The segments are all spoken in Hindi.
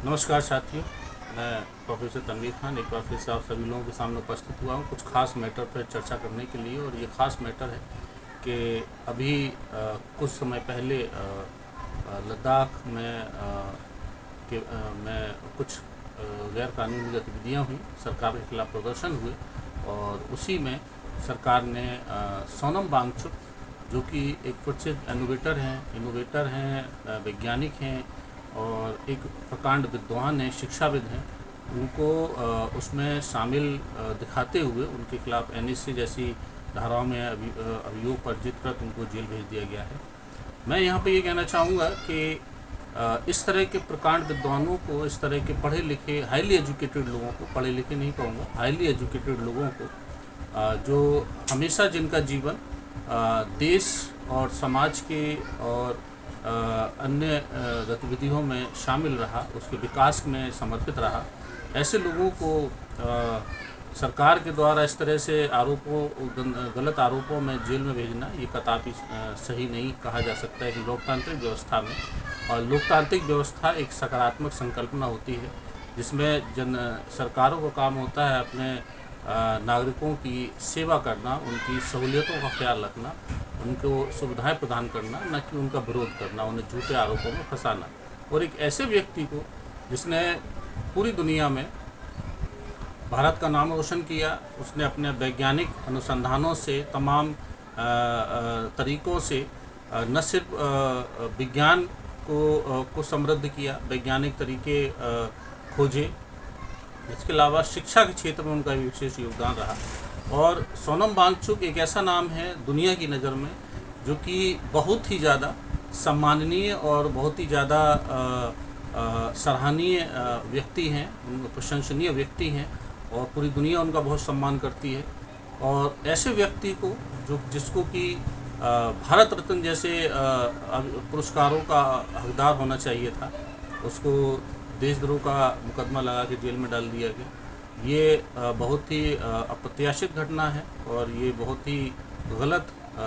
नमस्कार साथियों, मैं प्रोफेसर तनवीर खान एक बार फिर से आप सभी लोगों के सामने उपस्थित हुआ हूँ कुछ खास मैटर पर चर्चा करने के लिए। और ये खास मैटर है कि अभी कुछ समय पहले लद्दाख में कुछ गैर कानूनी गतिविधियाँ हुई, सरकार के खिलाफ प्रदर्शन हुए और उसी में सरकार ने सोनम वांगचुक, जो कि एक प्रसिद्ध इनोवेटर हैं, वैज्ञानिक हैं और एक प्रकांड विद्वान हैं, शिक्षाविद हैं, उनको उसमें शामिल दिखाते हुए उनके खिलाफ एनएससी जैसी धाराओं में अभियोग पंजीकृत कर उनको जेल भेज दिया गया है। मैं यहाँ पे ये कहना चाहूँगा कि इस तरह के प्रकांड विद्वानों को, इस तरह के पढ़े लिखे हाईली एजुकेटेड लोगों को, पढ़े लिखे नहीं कहूँगा, हाईली एजुकेटेड लोगों को, जो हमेशा जिनका जीवन देश और समाज के और अन्य गतिविधियों में शामिल रहा, उसके विकास में समर्पित रहा, ऐसे लोगों को सरकार के द्वारा इस तरह से गलत आरोपों में जेल में भेजना ये कतई सही नहीं कहा जा सकता है कि लोकतांत्रिक व्यवस्था में। और लोकतांत्रिक व्यवस्था एक सकारात्मक संकल्पना होती है जिसमें सरकारों का काम होता है अपने नागरिकों की सेवा करना, उनकी सहूलियतों का ख्याल रखना, उनको सुविधाएं प्रदान करना, न कि उनका विरोध करना, उन्हें झूठे आरोपों में फंसाना। और एक ऐसे व्यक्ति को जिसने पूरी दुनिया में भारत का नाम रोशन किया, उसने अपने वैज्ञानिक अनुसंधानों से, तमाम तरीक़ों से न सिर्फ विज्ञान को समृद्ध किया, वैज्ञानिक तरीके खोजे, इसके अलावा शिक्षा के क्षेत्र में उनका विशेष योगदान रहा। और सोनम वांगचुक एक ऐसा नाम है दुनिया की नज़र में जो कि बहुत ही ज़्यादा सम्माननीय और बहुत ही ज़्यादा सराहनीय व्यक्ति हैं, प्रशंसनीय व्यक्ति हैं और पूरी दुनिया उनका बहुत सम्मान करती है। और ऐसे व्यक्ति को जिसको कि भारत रत्न जैसे पुरस्कारों का हकदार होना चाहिए था, उसको देशद्रोह का मुकदमा लगा के जेल में डाल दिया गया। ये बहुत ही अप्रत्याशित घटना है और ये बहुत ही गलत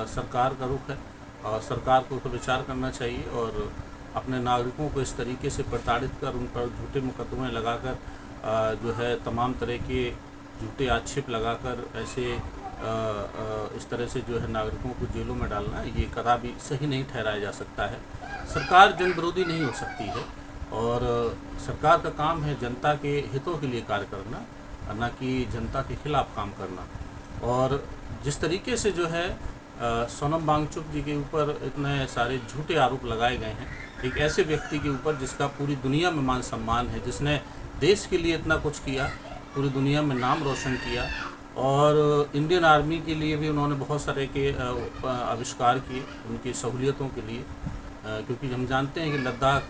सरकार का रुख है और सरकार को तो विचार करना चाहिए और अपने नागरिकों को इस तरीके से प्रताड़ित कर उन पर झूठे मुकदमे लगाकर जो है तमाम तरह के झूठे आक्षेप लगाकर ऐसे इस तरह से जो है नागरिकों को जेलों में डालना ये कदापि सही नहीं ठहराया जा सकता है। सरकार जन विरोधी नहीं हो सकती है और सरकार का काम है जनता के हितों के लिए कार्य करना, न कि जनता के खिलाफ काम करना। और जिस तरीके से जो है सोनम वांगचुक जी के ऊपर इतने सारे झूठे आरोप लगाए गए हैं, एक ऐसे व्यक्ति के ऊपर जिसका पूरी दुनिया में मान सम्मान है, जिसने देश के लिए इतना कुछ किया, पूरी दुनिया में नाम रोशन किया और इंडियन आर्मी के लिए भी उन्होंने बहुत सारे के आविष्कार किए उनकी सहूलियतों के लिए, क्योंकि हम जानते हैं कि लद्दाख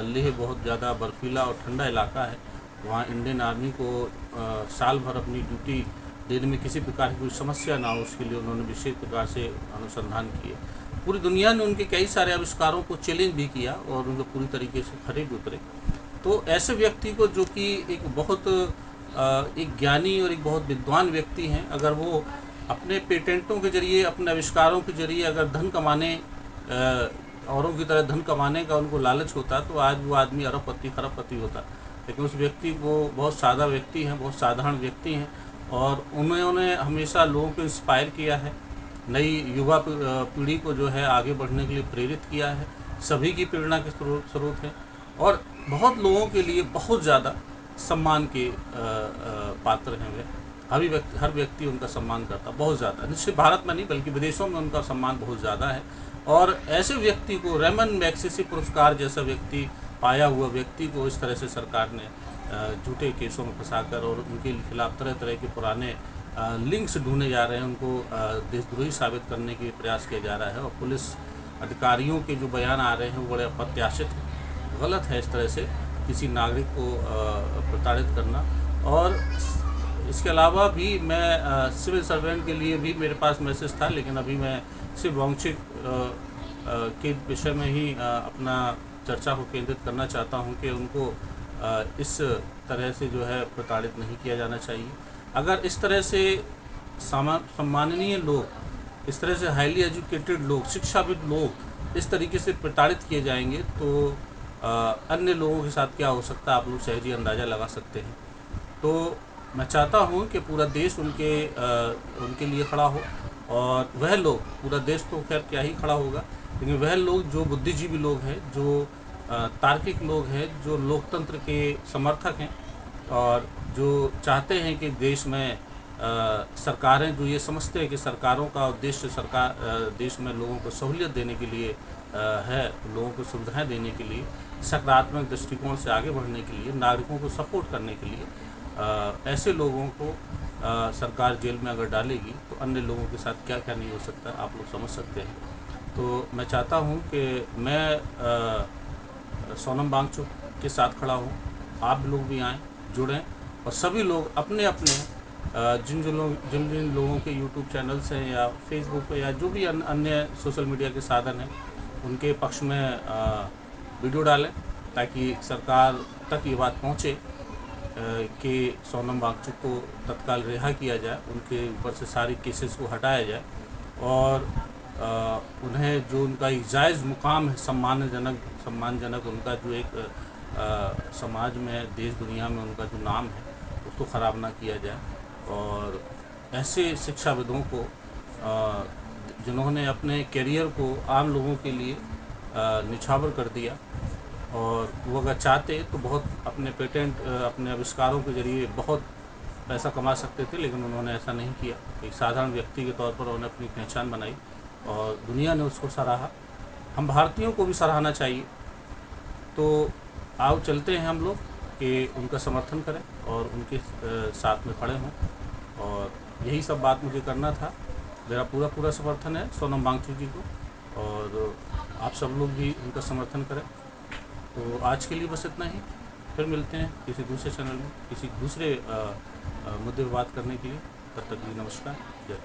लेह बहुत ज़्यादा बर्फीला और ठंडा इलाका है। वहाँ इंडियन आर्मी को साल भर अपनी ड्यूटी देने में किसी प्रकार की कोई समस्या ना हो, उसके लिए उन्होंने विशेष प्रकार से अनुसंधान किए। पूरी दुनिया ने उनके कई सारे आविष्कारों को चैलेंज भी किया और उनको पूरी तरीके से खरे भी उतरे। तो ऐसे व्यक्ति को जो कि एक बहुत एक ज्ञानी और एक बहुत विद्वान व्यक्ति हैं, अगर वो अपने पेटेंटों के जरिए, अपने आविष्कारों के जरिए अगर धन कमाने, औरों की तरह धन कमाने का उनको लालच होता तो आज वो आदमी अरबपति खरबपति होता। लेकिन उस व्यक्ति को बहुत सादा व्यक्ति हैं, बहुत साधारण व्यक्ति हैं और उन्होंने हमेशा लोगों को इंस्पायर किया है, नई युवा पीढ़ी को जो है आगे बढ़ने के लिए प्रेरित किया है, सभी की प्रेरणा के स्रोत हैं और बहुत लोगों के लिए बहुत ज़्यादा सम्मान के पात्र हैं वे। हर व्यक्ति उनका सम्मान करता, बहुत ज़्यादा, निश्चित भारत में नहीं बल्कि विदेशों में उनका सम्मान बहुत ज़्यादा है। और ऐसे व्यक्ति को, रेमन मैग्सेसे पुरस्कार जैसा व्यक्ति, पाया हुआ व्यक्ति को इस तरह से सरकार ने झूठे केसों में फंसाकर और उनके खिलाफ तरह तरह के पुराने लिंक्स ढूंढे जा रहे हैं, उनको देशद्रोही साबित करने के प्रयास किया जा रहा है। और पुलिस अधिकारियों के जो बयान आ रहे हैं वो बड़े अप्रत्याशित हैं, गलत है इस तरह से किसी नागरिक को प्रताड़ित करना। और इसके अलावा भी मैं सिविल सर्वेंट के लिए भी मेरे पास मैसेज था, लेकिन अभी मैं सिर्फ वांगचुक के विषय में ही अपना चर्चा को केंद्रित करना चाहता हूं कि उनको इस तरह से जो है प्रताड़ित नहीं किया जाना चाहिए। अगर इस तरह से सम्माननीय लोग, इस तरह से हाईली एजुकेटेड लोग, शिक्षाविद लोग इस तरीके से प्रताड़ित किए जाएंगे तो अन्य लोगों के साथ क्या हो सकता है आप लोग सहज ही अंदाज़ा लगा सकते हैं। तो मैं चाहता हूँ कि पूरा देश उनके लिए खड़ा हो, और वह लोग, पूरा देश तो खैर क्या ही खड़ा होगा, लेकिन वह लोग जो बुद्धिजीवी लोग हैं, जो तार्किक लोग हैं, जो लोकतंत्र के समर्थक हैं और जो चाहते हैं कि देश में सरकारें, जो ये समझते हैं कि सरकारों का उद्देश्य देश में लोगों को सहूलियत देने के लिए है, लोगों को सुविधाएं देने के लिए, सकारात्मक दृष्टिकोण से आगे बढ़ने के लिए, नागरिकों को सपोर्ट करने के लिए, ऐसे लोगों को सरकार जेल में अगर डालेगी तो अन्य लोगों के साथ क्या क्या नहीं हो सकता आप लोग समझ सकते हैं। तो मैं चाहता हूँ कि मैं सोनम वांगचुक के साथ खड़ा हूँ, आप लोग भी आएँ, जुड़ें, और सभी लोग अपने अपने जिन जिन लोगों के यूट्यूब चैनल्स हैं या फेसबुक पे या जो भी अन्य सोशल मीडिया के साधन हैं, उनके पक्ष में वीडियो डालें, ताकि सरकार तक ये बात पहुँचे कि सोनम वांगचुक को तत्काल रिहा किया जाए, उनके ऊपर से सारी केसेस को हटाया जाए, और उन्हें जो उनका एक जायज़ मुकाम है, सम्मानजनक उनका जो एक समाज में, देश दुनिया में उनका जो नाम है, उसको ख़राब ना किया जाए। और ऐसे शिक्षाविदों को जिन्होंने अपने करियर को आम लोगों के लिए निछावर कर दिया, और वो अगर चाहते तो बहुत अपने पेटेंट, अपने आविष्कारों के ज़रिए बहुत पैसा कमा सकते थे, लेकिन उन्होंने ऐसा नहीं किया। एक साधारण व्यक्ति के तौर पर उन्होंने अपनी पहचान बनाई और दुनिया ने उसको सराहा। हम भारतीयों को भी सराहना चाहिए। तो आओ चलते हैं हम लोग कि उनका समर्थन करें और उनके साथ में खड़े हों, और यही सब बात मुझे करना था। मेरा पूरा समर्थन है सोनम वांगचुक जी को, और आप सब लोग भी उनका समर्थन करें। तो आज के लिए बस इतना ही, फिर मिलते हैं किसी दूसरे चैनल में, किसी दूसरे मुद्दे पर बात करने के लिए। तब तक जी नमस्कार, जय।